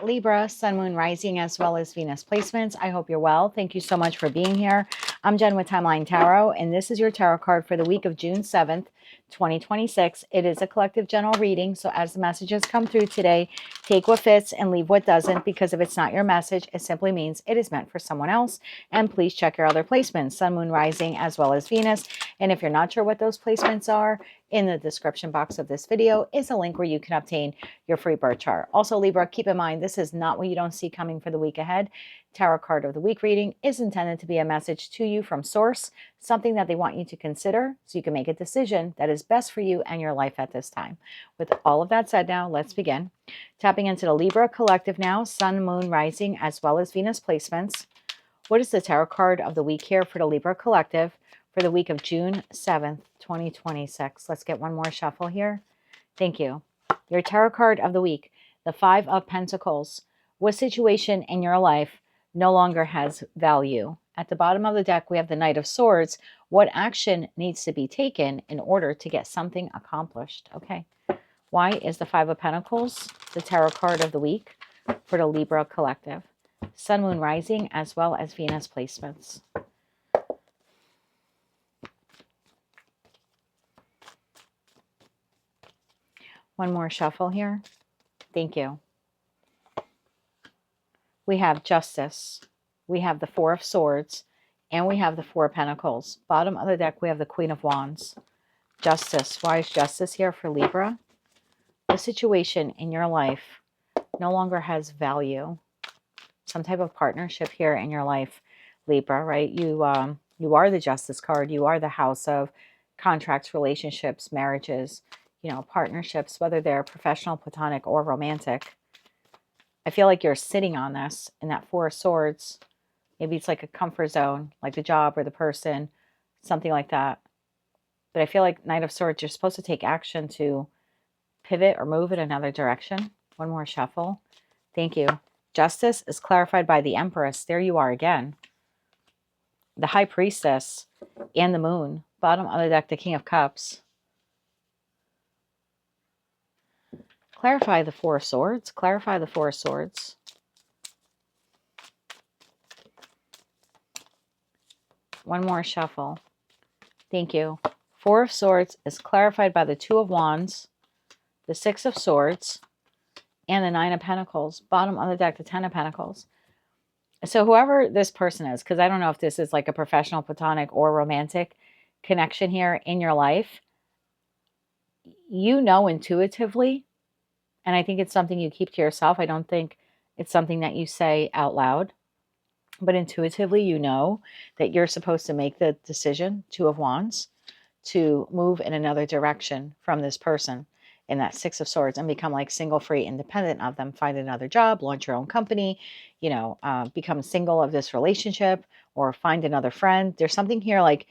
Libra, Sun, Moon, Rising, as well as Venus placements. I hope you're well. Thank you so much for being here. I'm Jen with Timeline Tarot, and this is your tarot card for the week of June 7th, 2026. It is a collective general reading, so as the messages come through today, take what fits and leave what doesn't, because if it's not your message, it simply means it is meant for someone else. And please check your other placements, Sun, Moon, Rising, as well as Venus. And if you're not sure what those placements are, in the description box of this video is a link where you can obtain your free birth chart. Also, Libra, keep in mind, this is not what you don't see coming for the week ahead. Tarot card of the week reading is intended to be a message to you from source, something that they want you to consider so you can make a decision that is best for you and your life at this time. With all of that said now, let's begin. Tapping into the Libra collective now, Sun, Moon, Rising, as well as Venus placements. What is the tarot card of the week here for the Libra collective for the week of June 7th, 2026? Let's get one more shuffle here. Thank you. Your tarot card of the week, the Five of Pentacles. What situation in your life no longer has value? At the bottom of the deck, we have the Knight of Swords. What action needs to be taken in order to get something accomplished? Okay. Why is the Five of Pentacles the tarot card of the week for the Libra collective? Sun, Moon, Rising, as well as Venus placements. One more shuffle here. Thank you. We have Justice. We have the Four of Swords. And we have the Four of Pentacles. Bottom of the deck, we have the Queen of Wands. Justice. Why is Justice here for Libra? The situation in your life no longer has value. Some type of partnership here in your life, Libra, right? You are the Justice card. You are the house of contracts, relationships, marriages, partnerships, whether they're professional, platonic, or romantic. I feel like you're sitting on this in that Four of Swords. Maybe it's like a comfort zone, like the job or the person, something like that. But I feel like Knight of Swords, you're supposed to take action to pivot or move in another direction. One more shuffle. Thank you. Justice is clarified by the Empress. There you are again. The High Priestess and the Moon. Bottom of the deck, the King of Cups. Clarify the Four of Swords. Clarify the Four of Swords. One more shuffle. Thank you. Four of Swords is clarified by the Two of Wands, the Six of Swords, and the Nine of Pentacles. Bottom of the deck, the Ten of Pentacles. So whoever this person is, because I don't know if this is like a professional, platonic, or romantic connection here in your life, intuitively, and I think it's something you keep to yourself. I don't think it's something that you say out loud, but intuitively you know that you're supposed to make the decision, Two of Wands, to move in another direction from this person in that Six of Swords and become like single, free, independent of them, find another job, launch your own company, become single of this relationship, or find another friend. There's something here like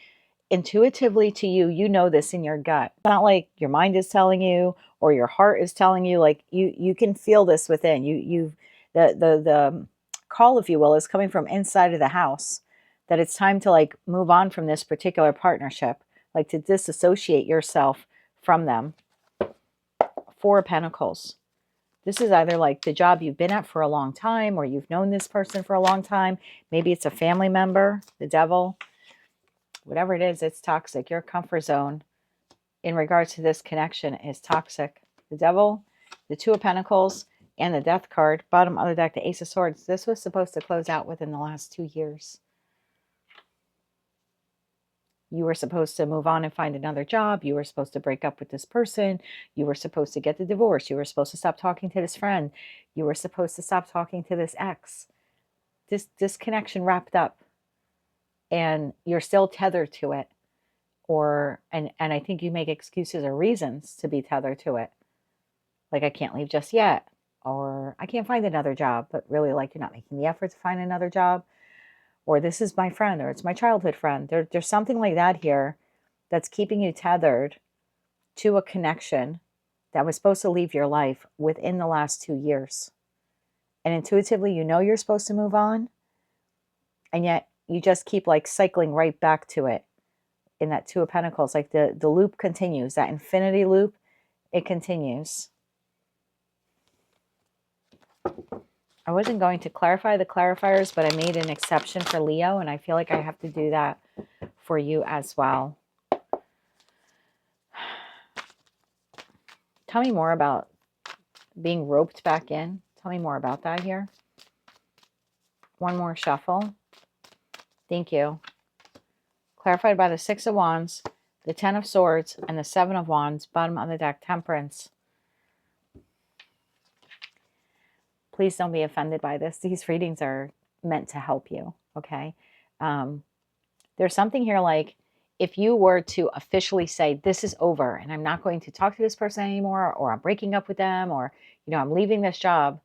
intuitively to you, you know this in your gut. It's not like your mind is telling you or your heart is telling you, like you can feel this within you. The call, if you will, is coming from inside of the house, that it's time to like move on from this particular partnership, like to disassociate yourself from them. Four of Pentacles. This is either like the job you've been at for a long time, or you've known this person for a long time. Maybe it's a family member, the Devil. Whatever it is, it's toxic. Your comfort zone in regards to this connection is toxic. The Devil, the Two of Pentacles, and the Death card. Bottom of the deck, the Ace of Swords. This was supposed to close out within the last 2 years. You were supposed to move on and find another job. You were supposed to break up with this person. You were supposed to get the divorce. You were supposed to stop talking to this friend. You were supposed to stop talking to this ex. This connection wrapped up, and you're still tethered to it. And I think you make excuses or reasons to be tethered to it. Like, I can't leave just yet, or I can't find another job, but really, like, you're not making the effort to find another job, or this is my friend, or it's my childhood friend. There's something like that here that's keeping you tethered to a connection that was supposed to leave your life within the last 2 years. And intuitively, you're supposed to move on, and yet you just keep like cycling right back to it in that Two of Pentacles. Like the loop continues, that infinity loop, it continues. I wasn't going to clarify the clarifiers, but I made an exception for Leo, and I feel like I have to do that for you as well. Tell me more about being roped back in. Tell me more about that here. One more shuffle. Thank you. Clarified by the Six of Wands, the Ten of Swords, and the Seven of Wands. Bottom of the deck, Temperance. Please don't be offended by this. These readings are meant to help you, okay? There's something here like, if you were to officially say, this is over, and I'm not going to talk to this person anymore, or I'm breaking up with them, or, you know, I'm leaving this job,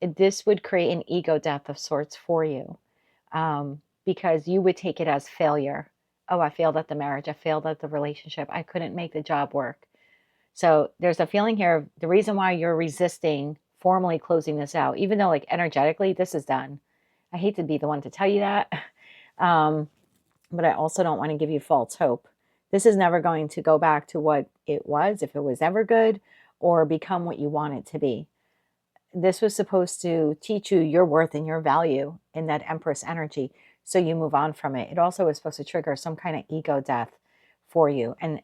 this would create an ego death of sorts for you, because you would take it as failure. Oh, I failed at the marriage. I failed at the relationship. I couldn't make the job work. So there's a feeling here of the reason why you're resisting formally closing this out, even though like energetically this is done. I hate to be the one to tell you that, but I also don't want to give you false hope. This is never going to go back to what it was, if it was ever good, or become what you want it to be. This was supposed to teach you your worth and your value in that Empress energy, so you move on from it. It also was supposed to trigger some kind of ego death for you. And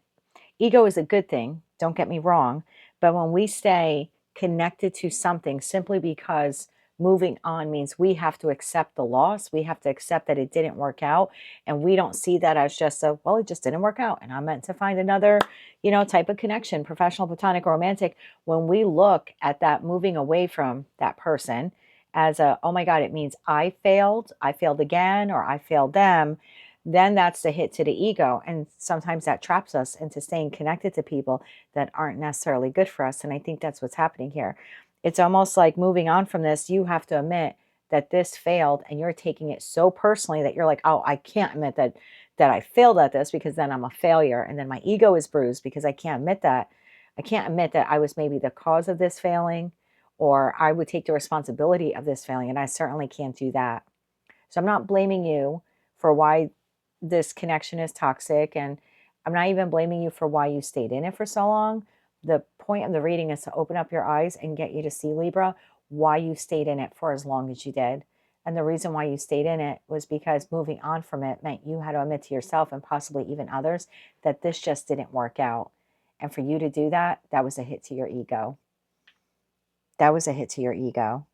ego is a good thing, don't get me wrong, but when we stay connected to something simply because moving on means we have to accept the loss, we have to accept that it didn't work out, and we don't see that as just a, well, it just didn't work out, and I'm meant to find another, you know, type of connection, professional, platonic, or romantic. When we look at that moving away from that person as a, oh my God, it means I failed again, or I failed them, then that's the hit to the ego. And sometimes that traps us into staying connected to people that aren't necessarily good for us. And I think that's what's happening here. It's almost like moving on from this, you have to admit that this failed, and you're taking it so personally that you're like, oh, I can't admit that I failed at this, because then I'm a failure. And then my ego is bruised because I can't admit that. I can't admit that I was maybe the cause of this failing, or I would take the responsibility of this failing. And I certainly can't do that. So I'm not blaming you for why this connection is toxic, and I'm not even blaming you for why you stayed in it for so long. The point of the reading is to open up your eyes and get you to see, Libra, why you stayed in it for as long as you did. And the reason why you stayed in it was because moving on from it meant you had to admit to yourself, and possibly even others, that this just didn't work out. And for you to do that, that was a hit to your ego. That was a hit to your ego.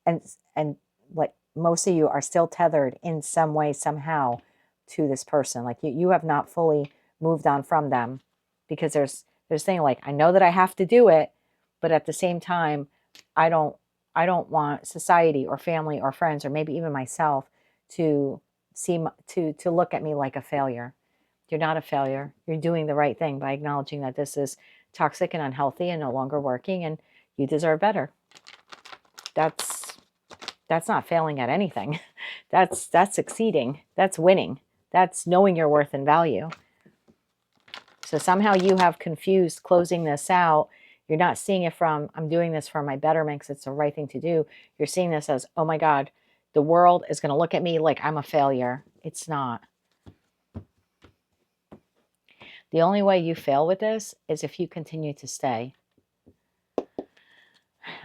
And like, most of you are still tethered in some way, somehow, to this person. Like you have not fully moved on from them, because there's saying like, I know that I have to do it, but at the same time, I don't want society or family or friends, or maybe even myself, to look at me like a failure. You're not a failure. You're doing the right thing by acknowledging that this is toxic and unhealthy and no longer working, and you deserve better. That's not failing at anything. That's succeeding. That's winning. That's knowing your worth and value. So somehow you have confused closing this out. You're not seeing it from, I'm doing this for my betterment because it's the right thing to do. You're seeing this as, oh my God, the world is going to look at me like I'm a failure. It's not. The only way you fail with this is if you continue to stay.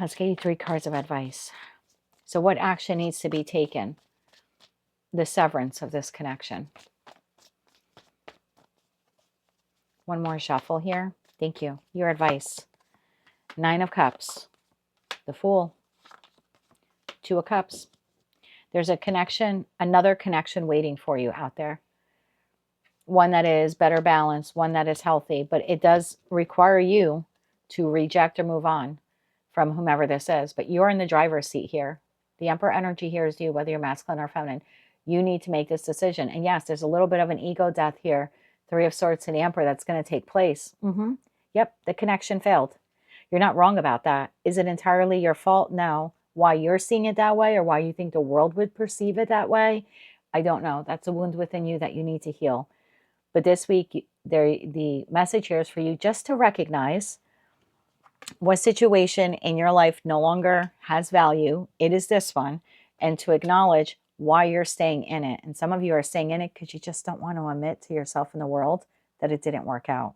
Let's get you 3 cards of advice. So what action needs to be taken? The severance of this connection. One more shuffle here. Thank you. Your advice. 9 of Cups. The Fool. 2 of Cups. There's a connection, another connection waiting for you out there. One that is better balanced, one that is healthy, but it does require you to reject or move on from whomever this is. But you're in the driver's seat here. The Emperor energy here is you, whether you're masculine or feminine. You need to make this decision. And yes, there's a little bit of an ego death here. 3 of Swords and the Emperor, that's going to take place. Yep, the connection failed. You're not wrong about that. Is it entirely your fault? No. Why you're seeing it that way, or why you think the world would perceive it that way, I don't know. That's a wound within you that you need to heal. But this week, the message here is for you just to recognize what situation in your life no longer has value. It is this one. And to acknowledge why you're staying in it. And some of you are staying in it because you just don't want to admit to yourself and the world that it didn't work out.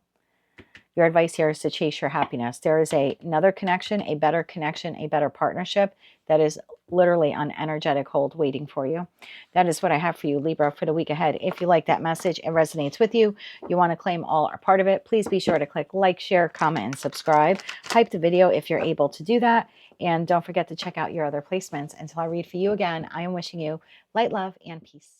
Your advice here is to chase your happiness. There is another connection, a better partnership that is literally on energetic hold waiting for you. That is what I have for you, Libra, for the week ahead. If you like that message, it resonates with you, you want to claim all or part of it, please be sure to click like, share, comment, and subscribe. Hype the video if you're able to do that. And don't forget to check out your other placements. Until I read for you again, I am wishing you light, love, and peace.